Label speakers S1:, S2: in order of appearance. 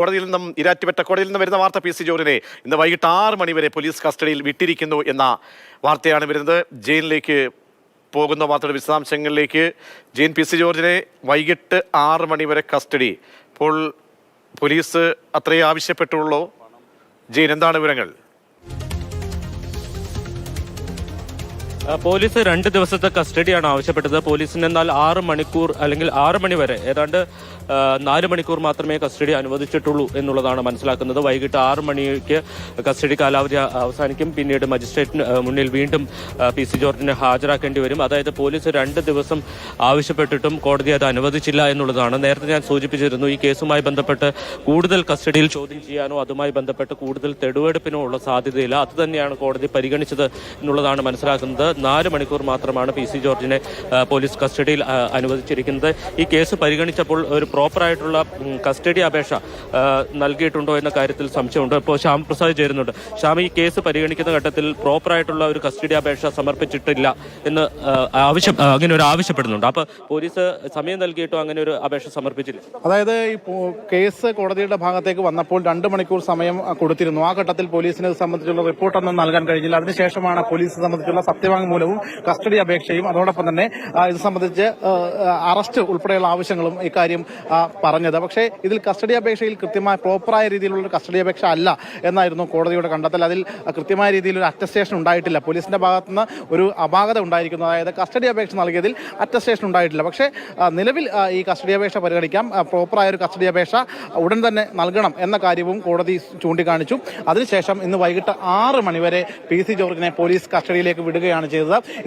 S1: കോടതിയിൽ നിന്നും ഇരാറ്റുപേട്ട കോടതിയിൽ നിന്ന് വരുന്ന വാർത്ത പി സി ജോർജിനെ ഇന്ന് വൈകിട്ട് 6 മണി വരെ പോലീസ് കസ്റ്റഡിയിൽ വിട്ടിരിക്കുന്നു എന്ന വാർത്തയാണ് വരുന്നത്. ജയിലിലേക്ക് പോകുന്ന വാർത്തയുടെ വിശദാംശങ്ങളിലേക്ക്. ജെയിൻ, പി സി ജോർജിനെ വൈകിട്ട് 6 മണി വരെ കസ്റ്റഡി. ഇപ്പോൾ പോലീസ് അത്രയേ ആവശ്യപ്പെട്ടുള്ളൂ. ജെയിൻ, എന്താണ് വിവരങ്ങൾ?
S2: പോലീസ് 2 ദിവസത്തെ കസ്റ്റഡിയാണ് ആവശ്യപ്പെട്ടത്. പോലീസിന് എന്നാൽ 6 മണിക്കൂർ അല്ലെങ്കിൽ 6 മണി വരെ ഏതാണ്ട് 4 മണിക്കൂർ മാത്രമേ കസ്റ്റഡി അനുവദിച്ചിട്ടുള്ളൂ എന്നുള്ളതാണ് മനസ്സിലാക്കുന്നത്. വൈകിട്ട് 6 മണിക്ക് കസ്റ്റഡി കാലാവധി അവസാനിക്കും. പിന്നീട് മജിസ്ട്രേറ്റിന് മുന്നിൽ വീണ്ടും പി സി ജോർജിനെ ഹാജരാക്കേണ്ടി വരും. അതായത് പോലീസ് 2 ദിവസം ആവശ്യപ്പെട്ടിട്ടും കോടതി അത് അനുവദിച്ചില്ല എന്നുള്ളതാണ്. നേരത്തെ ഞാൻ സൂചിപ്പിച്ചിരുന്നു, ഈ കേസുമായി ബന്ധപ്പെട്ട് കൂടുതൽ കസ്റ്റഡിയിൽ ചോദ്യം ചെയ്യാനോ അതുമായി ബന്ധപ്പെട്ട് കൂടുതൽ തെളിവെടുപ്പിനോ ഉള്ള സാധ്യതയില്ല. അത് തന്നെയാണ് കോടതി പരിഗണിച്ചത് എന്നുള്ളതാണ് മനസ്സിലാക്കുന്നത്. 4 മണിക്കൂർ മാത്രമാണ് പി സി ജോർജിനെ പോലീസ് കസ്റ്റഡിയിൽ അനുവദിച്ചിരിക്കുന്നത്. ഈ കേസ് പരിഗണിച്ചപ്പോൾ ഒരു പ്രോപ്പറായിട്ടുള്ള കസ്റ്റഡി അപേക്ഷ നൽകിയിട്ടുണ്ടോ എന്ന കാര്യത്തിൽ സംശയമുണ്ട്. ഇപ്പോൾ ശ്യാം പ്രസാദ് ചേരുന്നുണ്ട്. ശ്യാം, ഈ കേസ് പരിഗണിക്കുന്ന ഘട്ടത്തിൽ പ്രോപ്പറായിട്ടുള്ള ഒരു കസ്റ്റഡി അപേക്ഷ സമർപ്പിച്ചിട്ടില്ല എന്ന് അങ്ങനെ ഒരു ആവശ്യപ്പെടുന്നുണ്ട്. അപ്പോൾ പോലീസ് സമയം നൽകിയിട്ടോ അങ്ങനെ ഒരു അപേക്ഷ സമർപ്പിച്ചില്ല.
S3: അതായത് ഈ കേസ് കോടതിയുടെ ഭാഗത്തേക്ക് വന്നപ്പോൾ 2 മണിക്കൂർ സമയം കൊടുത്തിരുന്നു. ആ ഘട്ടത്തിൽ പോലീസിനെ സംബന്ധിച്ചുള്ള റിപ്പോർട്ടൊന്നും നൽകാൻ കഴിഞ്ഞില്ല. അതിനുശേഷമാണ് പോലീസ് സംബന്ധിച്ചുള്ള സത്യവാങ്മൂലവും കസ്റ്റഡി അപേക്ഷയും അതോടൊപ്പം തന്നെ ഇത് സംബന്ധിച്ച് അറസ്റ്റ് ഉൾപ്പെടെയുള്ള ആവശ്യങ്ങളും ഇക്കാര്യം പറഞ്ഞത്. പക്ഷേ ഇതിൽ കസ്റ്റഡി അപേക്ഷയിൽ കൃത്യമായ പ്രോപ്പറായ രീതിയിലുള്ള കസ്റ്റഡി അപേക്ഷ അല്ല എന്നായിരുന്നു കോടതിയുടെ കണ്ടെത്തൽ. അതിൽ കൃത്യമായ രീതിയിൽ ഒരു അറ്റസ്റ്റേഷൻ ഉണ്ടായിട്ടില്ല. പോലീസിന്റെ ഭാഗത്തുനിന്ന് ഒരു അപാകത ഉണ്ടായിരിക്കുന്നു. അതായത് കസ്റ്റഡി അപേക്ഷ നൽകിയതിൽ അറ്റസ്റ്റേഷൻ ഉണ്ടായിട്ടില്ല. പക്ഷേ നിലവിൽ ഈ കസ്റ്റഡി അപേക്ഷ പരിഗണിക്കാം. പ്രോപ്പറായ ഒരു കസ്റ്റഡി അപേക്ഷ ഉടൻ തന്നെ നൽകണം എന്ന കാര്യവും കോടതി ചൂണ്ടിക്കാണിച്ചു. അതിനുശേഷം ഇന്ന് വൈകിട്ട് 6 മണി വരെ പി സി ജോർജിനെ പോലീസ് കസ്റ്റഡിയിലേക്ക് വിടുകയാണ് ചെയ്തത്.